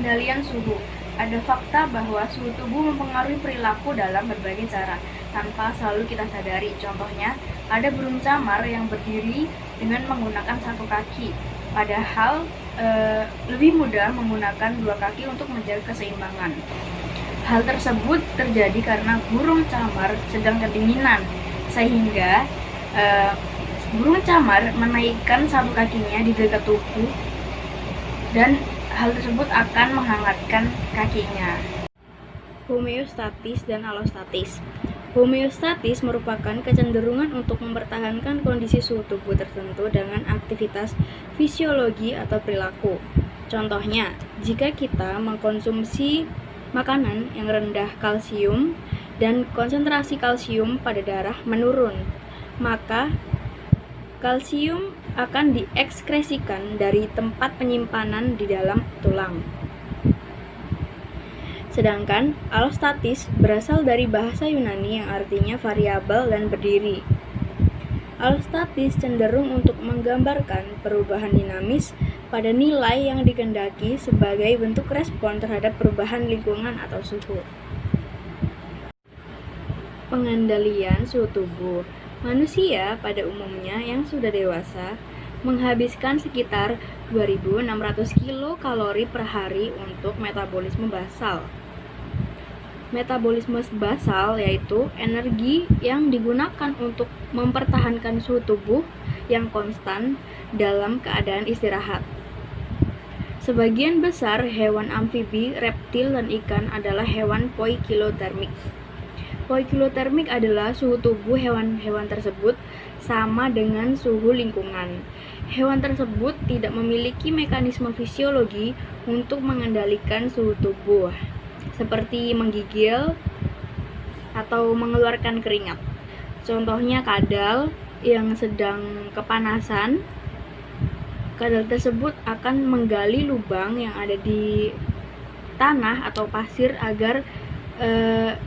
Pengendalian suhu. Ada fakta bahwa suhu tubuh mempengaruhi perilaku dalam berbagai cara, tanpa selalu kita sadari. Contohnya, ada burung camar yang berdiri dengan menggunakan satu kaki, padahal lebih mudah menggunakan dua kaki untuk menjaga keseimbangan. Hal tersebut terjadi karena burung camar sedang kedinginan, sehingga burung camar menaikkan satu kakinya di dekat tubuh, dan hal tersebut akan menghangatkan kakinya. Homeostatis dan alostatis. Homeostatis merupakan kecenderungan untuk mempertahankan kondisi suhu tubuh tertentu dengan aktivitas fisiologi atau perilaku. Contohnya, jika kita mengkonsumsi makanan yang rendah kalsium dan konsentrasi kalsium pada darah menurun, maka kalsium akan diekskresikan dari tempat penyimpanan di dalam tulang. Sedangkan alostatis berasal dari bahasa Yunani yang artinya variabel dan berdiri. Alostatis cenderung untuk menggambarkan perubahan dinamis pada nilai yang dikehendaki sebagai bentuk respon terhadap perubahan lingkungan atau suhu. Pengendalian suhu tubuh. Manusia pada umumnya yang sudah dewasa menghabiskan sekitar 2.600 kilokalori per hari untuk metabolisme basal. Metabolisme basal yaitu energi yang digunakan untuk mempertahankan suhu tubuh yang konstan dalam keadaan istirahat. Sebagian besar hewan amfibi, reptil, dan ikan adalah hewan poikilotermik. Poikilotermik adalah suhu tubuh hewan-hewan tersebut sama dengan suhu lingkungan. Hewan tersebut tidak memiliki mekanisme fisiologi untuk mengendalikan suhu tubuh, seperti menggigil atau mengeluarkan keringat. Contohnya kadal yang sedang kepanasan. Kadal tersebut akan menggali lubang yang ada di tanah atau pasir agar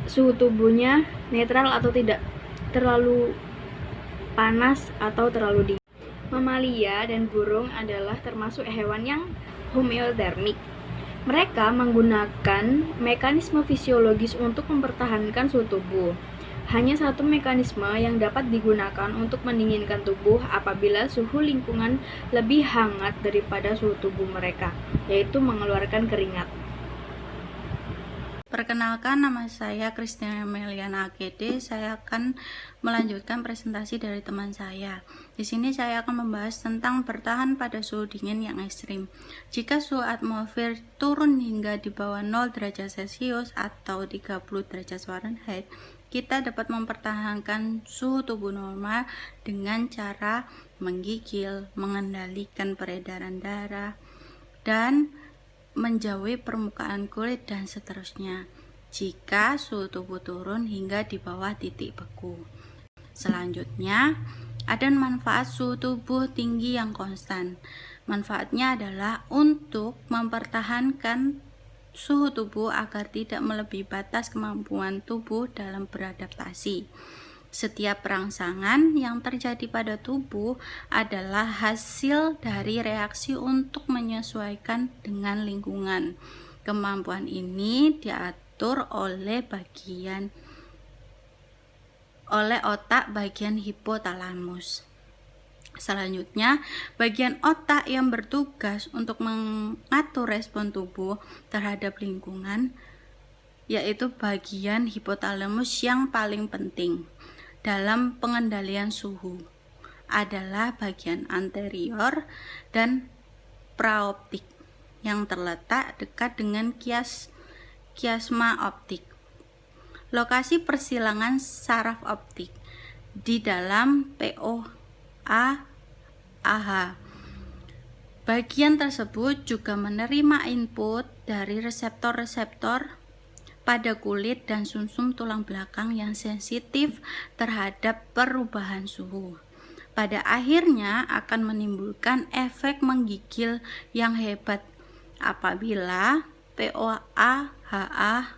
suhu tubuhnya netral atau tidak terlalu panas atau terlalu dingin. Mamalia dan burung adalah termasuk hewan yang homeotermik. Mereka menggunakan mekanisme fisiologis untuk mempertahankan suhu tubuh. Hanya satu mekanisme yang dapat digunakan untuk mendinginkan tubuh apabila suhu lingkungan lebih hangat daripada suhu tubuh mereka, yaitu mengeluarkan keringat. Perkenalkan, nama saya Christina Meliana AGD. Saya akan melanjutkan presentasi dari teman saya. Di sini saya akan membahas tentang bertahan pada suhu dingin yang ekstrim. Jika suhu atmosfer turun hingga di bawah 0 derajat Celcius atau 30 derajat Fahrenheit, kita dapat mempertahankan suhu tubuh normal dengan cara menggigil, mengendalikan peredaran darah, dan menjauhi permukaan kulit, dan seterusnya jika suhu tubuh turun hingga di bawah titik beku. Selanjutnya, ada manfaat suhu tubuh tinggi yang konstan. Manfaatnya adalah untuk mempertahankan suhu tubuh agar tidak melebihi batas kemampuan tubuh dalam beradaptasi. Setiap perangsangan yang terjadi pada tubuh adalah hasil dari reaksi untuk menyesuaikan dengan lingkungan. Kemampuan ini diatur oleh otak bagian hipotalamus. Selanjutnya, bagian otak yang bertugas untuk mengatur respon tubuh terhadap lingkungan, yaitu bagian hipotalamus yang paling penting dalam pengendalian suhu, adalah bagian anterior dan praoptik yang terletak dekat dengan kiasma optik, lokasi persilangan saraf optik di dalam POA-AH. Bagian tersebut juga menerima input dari reseptor-reseptor pada kulit dan sumsum tulang belakang yang sensitif terhadap perubahan suhu. Pada akhirnya akan menimbulkan efek menggigil yang hebat apabila POA-HA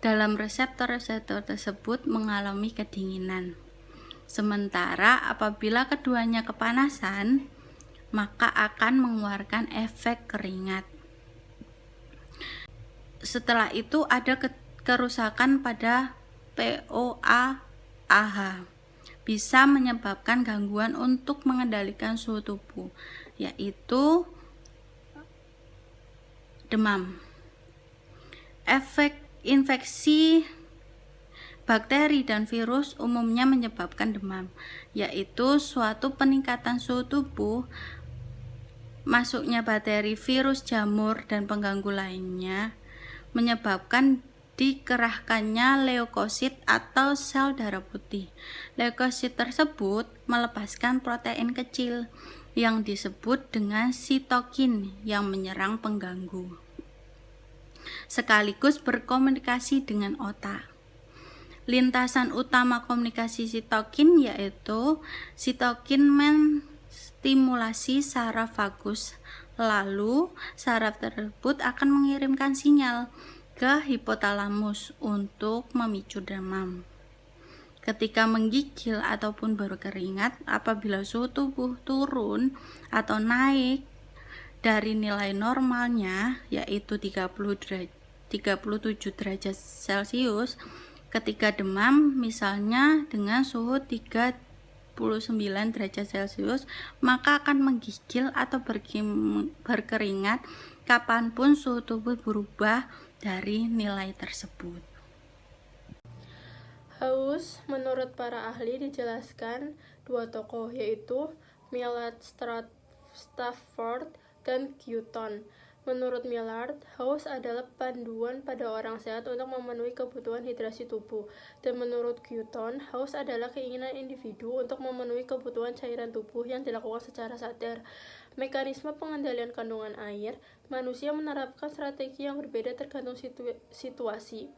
dalam reseptor-reseptor tersebut mengalami kedinginan. Sementara apabila keduanya kepanasan, maka akan mengeluarkan efek keringat. Setelah itu ada kerusakan pada POA-AH, bisa menyebabkan gangguan untuk mengendalikan suhu tubuh, yaitu demam. Efek infeksi bakteri dan virus umumnya menyebabkan demam, yaitu suatu peningkatan suhu tubuh, masuknya bakteri, virus, jamur, dan pengganggu lainnya menyebabkan dikerahkannya leukosit atau sel darah putih. Leukosit tersebut melepaskan protein kecil yang disebut dengan sitokin yang menyerang pengganggu, sekaligus berkomunikasi dengan otak. Lintasan utama komunikasi sitokin yaitu sitokin menstimulasi saraf vagus, lalu saraf tersebut akan mengirimkan sinyal ke hipotalamus untuk memicu demam. Ketika menggigil ataupun berkeringat, apabila suhu tubuh turun atau naik dari nilai normalnya yaitu 37 derajat Celcius, ketika demam misalnya dengan suhu 39 derajat Celcius, maka akan menggigil atau berkeringat kapanpun suhu tubuh berubah dari nilai tersebut. Haus, menurut para ahli dijelaskan dua tokoh, yaitu Millard Stafford dan Newton. Menurut Millard, haus adalah panduan pada orang sehat untuk memenuhi kebutuhan hidrasi tubuh. Dan menurut Newton, haus adalah keinginan individu untuk memenuhi kebutuhan cairan tubuh yang dilakukan secara sadar. Mekanisme pengendalian kandungan air, manusia menerapkan strategi yang berbeda tergantung situasi.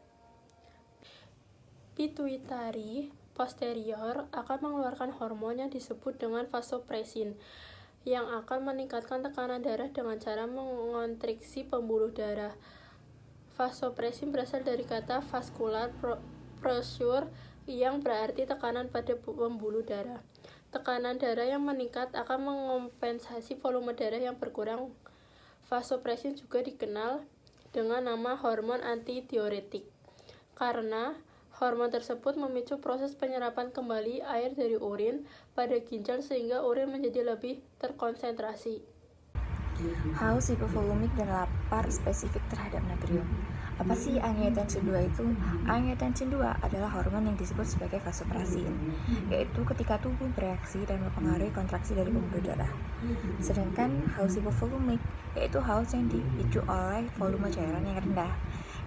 Pituitari posterior akan mengeluarkan hormon yang disebut dengan vasopresin, yang akan meningkatkan tekanan darah dengan cara mengontriksi pembuluh darah. Vasopresin berasal dari kata vascular pressure yang berarti tekanan pada pembuluh darah. Tekanan darah yang meningkat akan mengompensasi volume darah yang berkurang. Vasopresin juga dikenal dengan nama hormon antidiuretik, karena hormon tersebut memicu proses penyerapan kembali air dari urin pada ginjal sehingga urin menjadi lebih terkonsentrasi. Haus, hipovolumik, dan lapar spesifik terhadap natrium. Apa sih angiotensin II itu? Angiotensin II adalah hormon yang disebut sebagai vasopressin, yaitu ketika tubuh bereaksi dan mempengaruhi kontraksi dari pembuluh darah. Sedangkan haus hipovolumik yaitu haus yang dipicu oleh volume cairan yang rendah.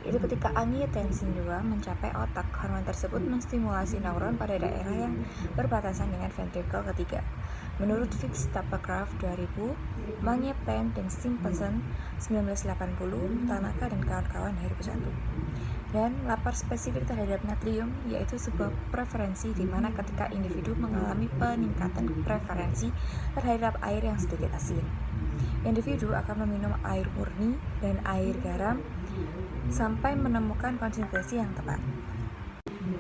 Itu ketika angiotensin II mencapai otak, hormon tersebut menstimulasi neuron pada daerah yang berbatasan dengan ventrikel ketiga. Menurut Fitz Tappacraft 2000, Magnier-Plain dan Simpson 1980, Tanaka dan kawan-kawan 2001. Dan lapar spesifik terhadap natrium yaitu sebuah preferensi di mana ketika individu mengalami peningkatan preferensi terhadap air yang sedikit asin. Individu akan meminum air murni dan air garam sampai menemukan konsentrasi yang tepat.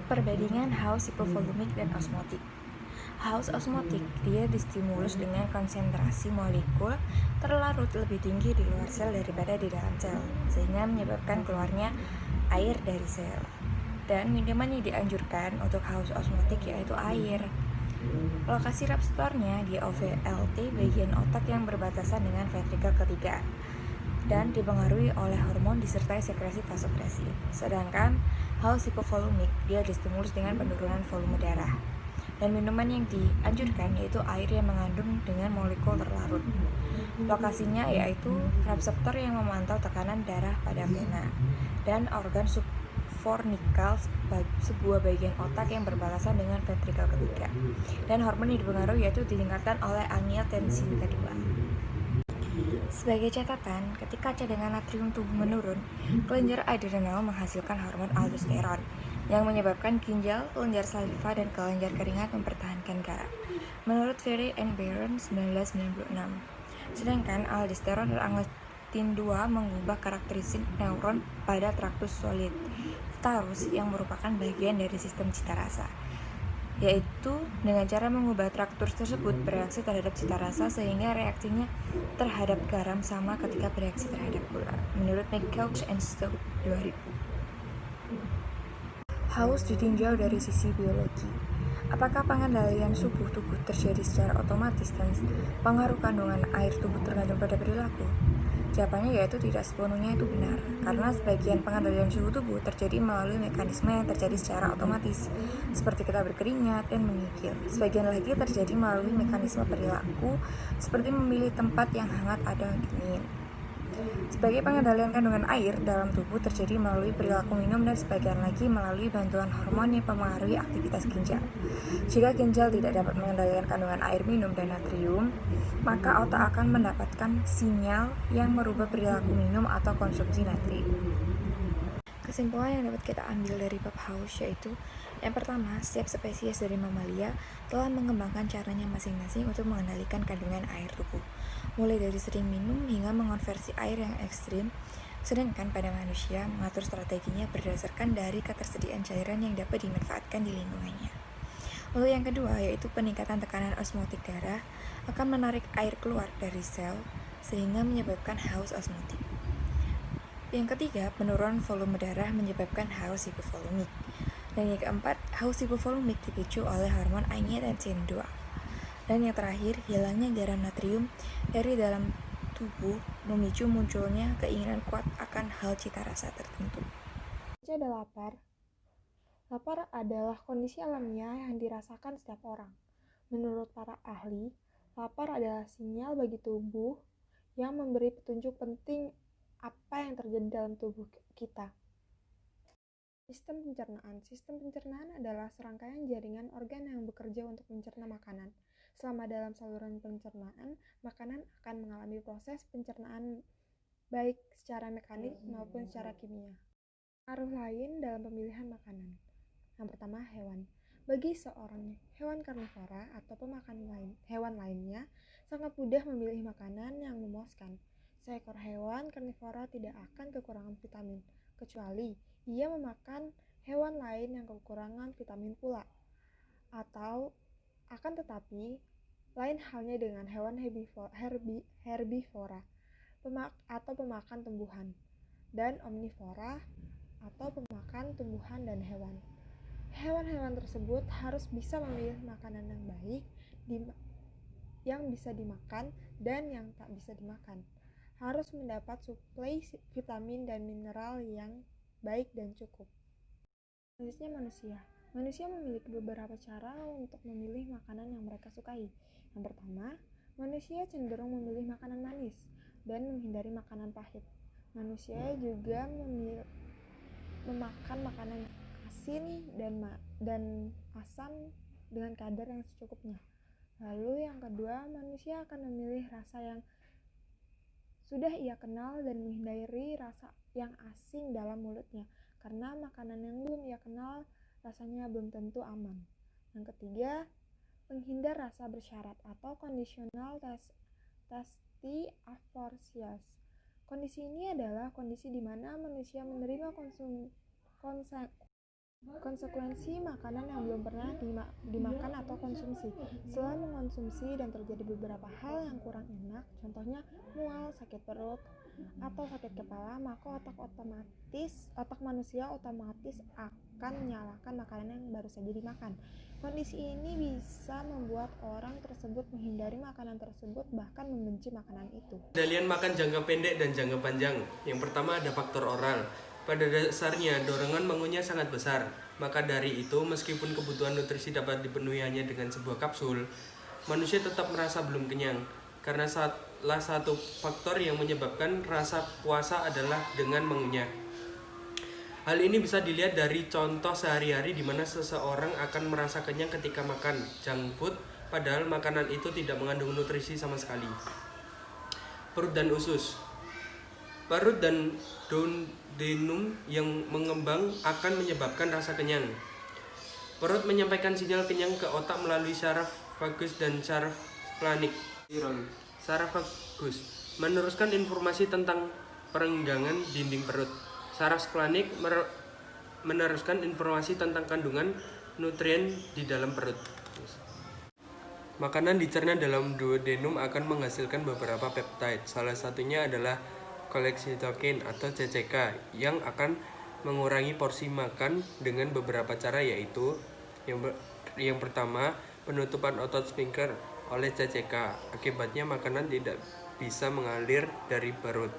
Perbandingan haus hipovolumik dan osmotik. Haus osmotik, dia distimulus dengan konsentrasi molekul terlarut lebih tinggi di luar sel daripada di dalam sel, sehingga menyebabkan keluarnya air dari sel. Dan minuman yang dianjurkan untuk haus osmotik yaitu air. Lokasi reseptornya di OVLT, bagian otak yang berbatasan dengan ventrikel ketiga, dan dipengaruhi oleh hormon disertai sekresi vasopressin. Sedangkan haus hipovolumik, dia distimulus dengan penurunan volume darah. Dan minuman yang dianjurkan yaitu air yang mengandung dengan molekul terlarut. Lokasinya yaitu reseptor yang memantau tekanan darah pada vena dan organ subfornikal, sebuah bagian otak yang berbatasan dengan ventrikel ketiga. Dan hormon yang dipengaruhi yaitu ditingkatkan oleh angiotensin kedua. Sebagai catatan, ketika cadangan natrium tubuh menurun, kelenjar adrenal menghasilkan hormon aldosteron yang menyebabkan ginjal, kelenjar saliva, dan kelenjar keringat mempertahankan garam. Menurut Ferry and Baron 1996. Sedangkan aldosteron dan angiotensin II mengubah karakteristik neuron pada traktus solitaris yang merupakan bagian dari sistem cita rasa. yaitu dengan cara mengubah traktur tersebut bereaksi terhadap cita rasa sehingga reaksinya terhadap garam sama ketika bereaksi terhadap gula, menurut McCouch and Stowe 2000. Haus ditinjau dari sisi biologi. Apakah pengendalian suhu tubuh terjadi secara otomatis dan pengaruh kandungan air tubuh tergantung pada perilaku? Jawabannya yaitu tidak sepenuhnya itu benar, karena sebagian pengendalian suhu tubuh terjadi melalui mekanisme yang terjadi secara otomatis, seperti kita berkeringat dan menggigil. Sebagian lagi terjadi melalui mekanisme perilaku, seperti memilih tempat yang hangat atau dingin. Sebagai pengendalian kandungan air dalam tubuh terjadi melalui perilaku minum dan sebagian lagi melalui bantuan hormon yang mempengaruhi aktivitas ginjal. Jika ginjal tidak dapat mengendalikan kandungan air minum dan natrium, maka otak akan mendapatkan sinyal yang merubah perilaku minum atau konsumsi natrium. Kesimpulan yang dapat kita ambil dari bab haus yaitu yang pertama, setiap spesies dari mamalia telah mengembangkan caranya masing-masing untuk mengendalikan kandungan air tubuh, mulai dari sering minum hingga mengonversi air yang ekstrim, sedangkan pada manusia mengatur strateginya berdasarkan dari ketersediaan cairan yang dapat dimanfaatkan di lingkungannya. Untuk yang kedua, yaitu peningkatan tekanan osmotik darah akan menarik air keluar dari sel sehingga menyebabkan haus osmotik. Yang ketiga, penurunan volume darah menyebabkan haus hipovolumik. Dan yang keempat, haus hipovolumik dipicu oleh hormon angiotensin II. Dan yang terakhir, hilangnya garam natrium dari dalam tubuh memicu munculnya keinginan kuat akan hal cita rasa tertentu. Ada lapar. Lapar adalah kondisi alamiah yang dirasakan setiap orang. Menurut para ahli, lapar adalah sinyal bagi tubuh yang memberi petunjuk penting apa yang terjadi dalam tubuh kita. Sistem pencernaan. Sistem pencernaan adalah serangkaian jaringan organ yang bekerja untuk mencerna makanan. Selama dalam saluran pencernaan, makanan akan mengalami proses pencernaan baik secara mekanik maupun secara kimia. Pengaruh lain dalam pemilihan makanan. Yang pertama, hewan. Bagi seorang hewan karnivora atau pemakan hewan lainnya, sangat mudah memilih makanan yang memuaskan. Seekor hewan karnivora tidak akan kekurangan vitamin, kecuali ia memakan hewan lain yang kekurangan vitamin pula. Atau akan tetapi, lain halnya dengan hewan herbivora atau pemakan tumbuhan, dan omnivora atau pemakan tumbuhan dan hewan. Hewan-hewan tersebut harus bisa memilih makanan yang baik, yang bisa dimakan dan yang tak bisa dimakan. Harus mendapat suplai vitamin dan mineral yang baik dan cukup. Selanjutnya manusia. Manusia memiliki beberapa cara untuk memilih makanan yang mereka sukai. Yang pertama, manusia cenderung memilih makanan manis dan menghindari makanan pahit. Manusia juga memakan makanan asin dan asam dengan kadar yang secukupnya. Lalu yang kedua, manusia akan memilih rasa yang sudah ia kenal dan menghindari rasa yang asing dalam mulutnya, karena makanan yang belum ia kenal rasanya belum tentu aman. Yang ketiga, menghindar rasa bersyarat atau conditional tasty aversiveness. Kondisi ini adalah kondisi di mana manusia menerima konsekuensi makanan yang belum pernah dimakan atau konsumsi. Setelah mengonsumsi dan terjadi beberapa hal yang kurang enak, contohnya mual, sakit perut, atau sakit kepala, maka otak manusia otomatis akan menyalahkan makanan yang baru saja dimakan. Kondisi ini bisa membuat orang tersebut menghindari makanan tersebut, bahkan membenci makanan itu. Pengendalian makan jangka pendek dan jangka panjang. Yang pertama ada faktor oral. Pada dasarnya, dorongan mengunyah sangat besar. Maka dari itu, meskipun kebutuhan nutrisi dapat dipenuhi hanya dengan sebuah kapsul, manusia tetap merasa belum kenyang. Karena salah satu faktor yang menyebabkan rasa puasa adalah dengan mengunyah. Hal ini bisa dilihat dari contoh sehari-hari di mana seseorang akan merasa kenyang ketika makan junk food, padahal makanan itu tidak mengandung nutrisi sama sekali. Perut dan usus. Parut dan duodenum yang mengembang akan menyebabkan rasa kenyang. Perut menyampaikan sinyal kenyang ke otak melalui saraf vagus dan saraf splanik. Saraf vagus meneruskan informasi tentang perenggangan dinding perut. Saraf splanik meneruskan informasi tentang kandungan nutrien di dalam perut. Makanan dicerna dalam duodenum akan menghasilkan beberapa peptide. Salah satunya adalah cholecystokinin atau CCK yang akan mengurangi porsi makan dengan beberapa cara, yaitu yang pertama, penutupan otot sphincter oleh CCK. Akibatnya makanan tidak bisa mengalir dari perut.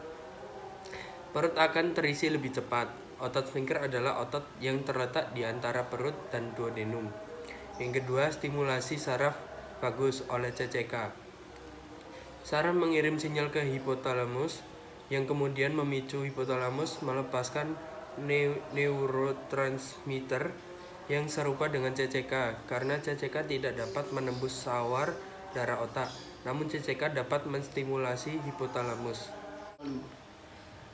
Perut akan terisi lebih cepat. Otot sphincter adalah otot yang terletak di antara perut dan duodenum. Yang kedua, stimulasi saraf bagus oleh CCK. Saraf mengirim sinyal ke hipotalamus yang kemudian memicu hipotalamus melepaskan neurotransmitter yang serupa dengan CCK. Karena CCK tidak dapat menembus sawar darah otak, namun CCK dapat menstimulasi hipotalamus.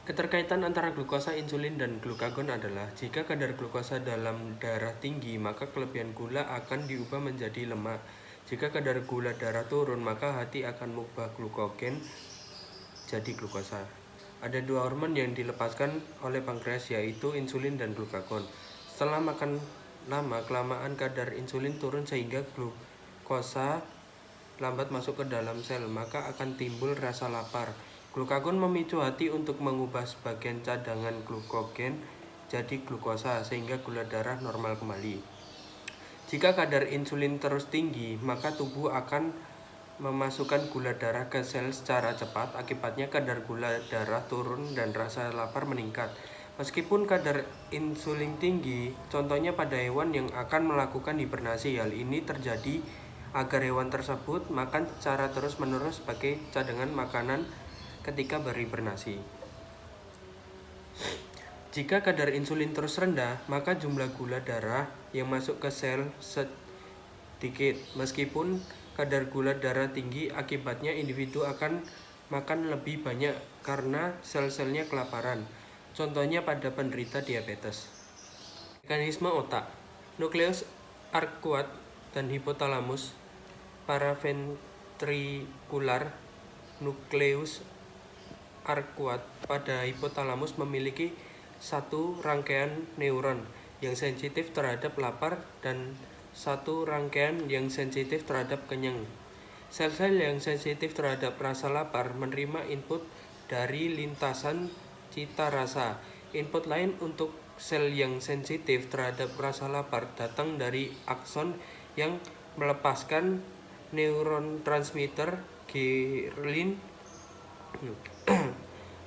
Keterkaitan antara glukosa, insulin, dan glukagon adalah jika kadar glukosa dalam darah tinggi, maka kelebihan gula akan diubah menjadi lemak. Jika kadar gula darah turun, maka hati akan mengubah glukogen jadi glukosa. Ada dua hormon yang dilepaskan oleh pankreas, yaitu insulin dan glukagon. Setelah makan lama-kelamaan kadar insulin turun sehingga glukosa lambat masuk ke dalam sel, maka akan timbul rasa lapar. Glukagon memicu hati untuk mengubah sebagian cadangan glukogen jadi glukosa sehingga gula darah normal kembali. Jika kadar insulin terus tinggi, maka tubuh akan memasukkan gula darah ke sel secara cepat. Akibatnya kadar gula darah turun dan rasa lapar meningkat. Meskipun kadar insulin tinggi, contohnya pada hewan yang akan melakukan hibernasi, hal ini terjadi agar hewan tersebut makan secara terus-menerus sebagai cadangan makanan ketika berhibernasi. Jika kadar insulin terus rendah, maka jumlah gula darah yang masuk ke sel sedikit. Meskipun kadar gula darah tinggi, akibatnya individu akan makan lebih banyak karena sel-selnya kelaparan. Contohnya pada penderita diabetes. Mekanisme otak. Nukleus arkuat dan hipotalamus paraventrikular. Nukleus arkuat pada hipotalamus memiliki satu rangkaian neuron yang sensitif terhadap lapar dan satu rangkaian yang sensitif terhadap kenyang. Sel-sel yang sensitif terhadap rasa lapar menerima input dari lintasan cita rasa. Input lain untuk sel yang sensitif terhadap rasa lapar datang dari akson yang melepaskan neurotransmitter ghrelin.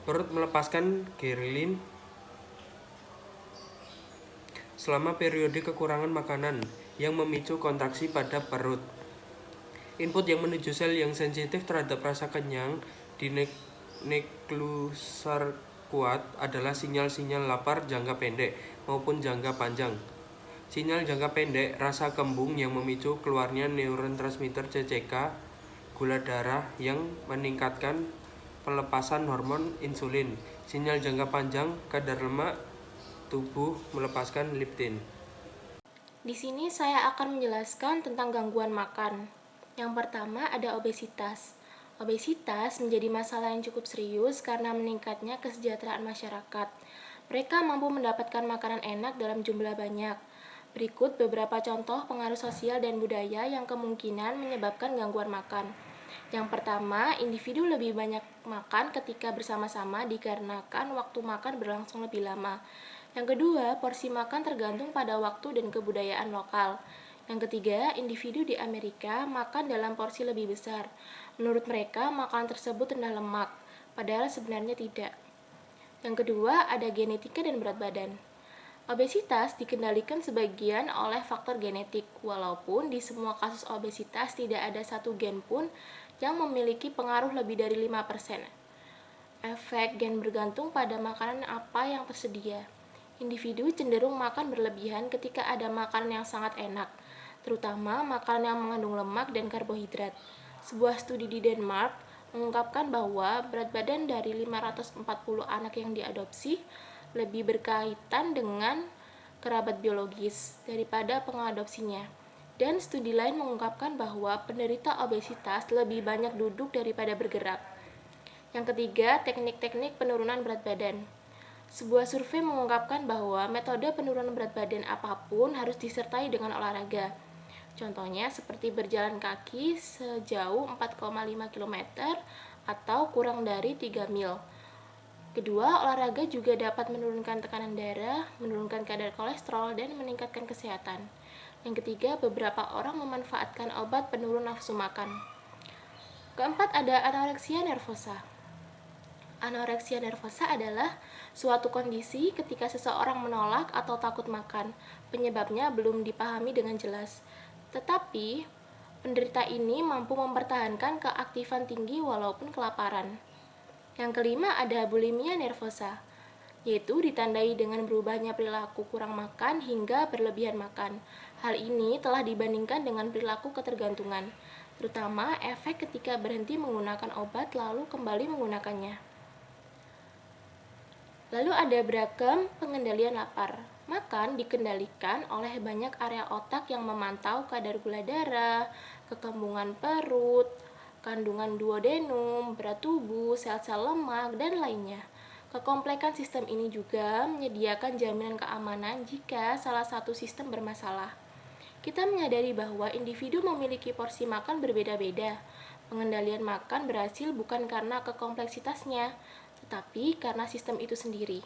Perut melepaskan ghrelin selama periode kekurangan makanan yang memicu kontraksi pada perut. Input yang menuju sel yang sensitif terhadap rasa kenyang di nukleus kuat adalah sinyal-sinyal lapar jangka pendek maupun jangka panjang. Sinyal jangka pendek, rasa kembung yang memicu keluarnya neurotransmitter CCK, gula darah yang meningkatkan pelepasan hormon insulin. Sinyal jangka panjang, kadar lemak tubuh melepaskan leptin. Di sini saya akan menjelaskan tentang gangguan makan. Yang pertama ada obesitas. Obesitas menjadi masalah yang cukup serius karena meningkatnya kesejahteraan masyarakat. Mereka mampu mendapatkan makanan enak dalam jumlah banyak. Berikut beberapa contoh pengaruh sosial dan budaya yang kemungkinan menyebabkan gangguan makan. Yang pertama, individu lebih banyak makan ketika bersama-sama dikarenakan waktu makan berlangsung lebih lama. Yang kedua, porsi makan tergantung pada waktu dan kebudayaan lokal. Yang ketiga, individu di Amerika makan dalam porsi lebih besar. Menurut mereka, makanan tersebut rendah lemak, padahal sebenarnya tidak. Yang kedua, ada genetika dan berat badan. Obesitas dikendalikan sebagian oleh faktor genetik, walaupun di semua kasus obesitas tidak ada satu gen pun yang memiliki pengaruh lebih dari 5%. Efek gen bergantung pada makanan apa yang tersedia. Individu cenderung makan berlebihan ketika ada makanan yang sangat enak, terutama makanan yang mengandung lemak dan karbohidrat. Sebuah studi di Denmark mengungkapkan bahwa berat badan dari 540 anak yang diadopsi lebih berkaitan dengan kerabat biologis daripada pengadopsinya. Dan studi lain mengungkapkan bahwa penderita obesitas lebih banyak duduk daripada bergerak. Yang ketiga, teknik-teknik penurunan berat badan. Sebuah survei mengungkapkan bahwa metode penurunan berat badan apapun harus disertai dengan olahraga. Contohnya seperti berjalan kaki sejauh 4,5 km atau kurang dari 3 mil. Kedua, olahraga juga dapat menurunkan tekanan darah, menurunkan kadar kolesterol, dan meningkatkan kesehatan. Yang ketiga, beberapa orang memanfaatkan obat penurun nafsu makan. Keempat, ada anoreksia nervosa. Anoreksia nervosa adalah suatu kondisi ketika seseorang menolak atau takut makan. Penyebabnya belum dipahami dengan jelas. Tetapi, penderita ini mampu mempertahankan keaktifan tinggi walaupun kelaparan. Yang kelima ada bulimia nervosa, yaitu ditandai dengan berubahnya perilaku kurang makan hingga berlebihan makan. Hal ini telah dibandingkan dengan perilaku ketergantungan, terutama efek ketika berhenti menggunakan obat lalu kembali menggunakannya. Lalu ada beragam pengendalian lapar. Makan dikendalikan oleh banyak area otak yang memantau kadar gula darah, kekembungan perut, kandungan duodenum, berat tubuh, sel-sel lemak, dan lainnya. Kekomplekan sistem ini juga menyediakan jaminan keamanan jika salah satu sistem bermasalah. Kita menyadari bahwa individu memiliki porsi makan berbeda-beda. Pengendalian makan berhasil bukan karena kekompleksitasnya, tetapi karena sistem itu sendiri.